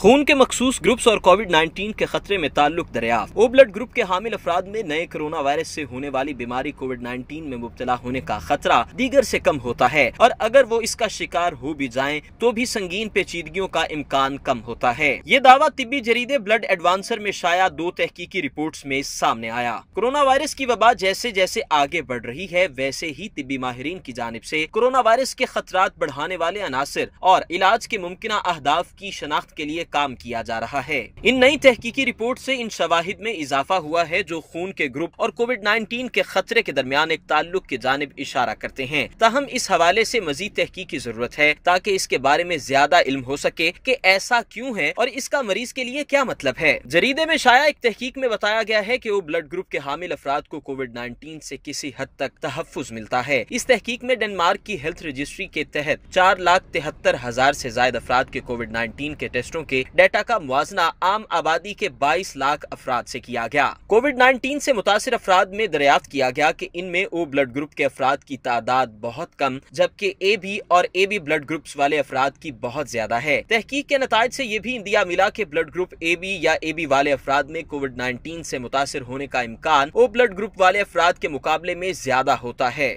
खून के मखसूस ग्रुप्स और कोविड-19 के खतरे में ताल्लुक दरियाफ्त। ओ ब्लड ग्रुप के हामिल अफराद में नए कोरोना वायरस से होने वाली बीमारी कोविड-19 में मुब्तला होने का खतरा दीगर से कम होता है और अगर वो इसका शिकार हो भी जाएं तो भी संगीन पेचीदगियों का इम्कान कम होता है। ये दावा तिब्बी जरीदे ब्लड एडवांसर में शाया 2 तहकीकी रिपोर्ट्स में सामने आया। कोरोना वायरस की वबा जैसे जैसे आगे बढ़ रही है वैसे ही तिब्बी माहिरीन की जानिब से कोरोना वायरस के खतरात बढ़ाने वाले अनासर और इलाज के मुमकिना अहदाफ की शनाख्त के लिए काम किया जा रहा है। इन नई तहकीकी रिपोर्ट से इन शवाहिद में इजाफा हुआ है जो खून के ग्रुप और कोविड-19 के खतरे के दरमियान एक ताल्लुक की जानिब इशारा करते हैं। ताहम इस हवाले से मजीद तहकीक की जरूरत है ताकि इसके बारे में ज्यादा इल्म हो सके कि ऐसा क्यों है और इसका मरीज के लिए क्या मतलब है। जरीदे में शाया एक तहकीक में बताया गया है कि वो ब्लड ग्रुप के हामिल अफराद को कोविड-19 से किसी हद तक तहफ्फुज मिलता है। इस तहकीक में डेनमार्क की हेल्थ रजिस्ट्री के तहत 4,73,000 से ज्यादा अफराद के कोविड-19 के टेस्टों के डेटा का मुआजना आम आबादी के 22 लाख अफराद से किया गया। कोविड-19 से मुतासिर अफराद में दरियाफ्त किया गया कि इनमें ओ ब्लड ग्रुप के अफराद की तादाद बहुत कम जबकि AB और AB ब्लड ग्रुप्स वाले अफराद की बहुत ज्यादा है। तहकीक के नताइज से ये भी इंदिया मिला कि ब्लड ग्रुप AB या AB वाले अफराद में कोविड-19 से मुतासिर होने का इम्कान ओ ब्लड ग्रुप वाले अफराद के मुकाबले में ज्यादा होता है।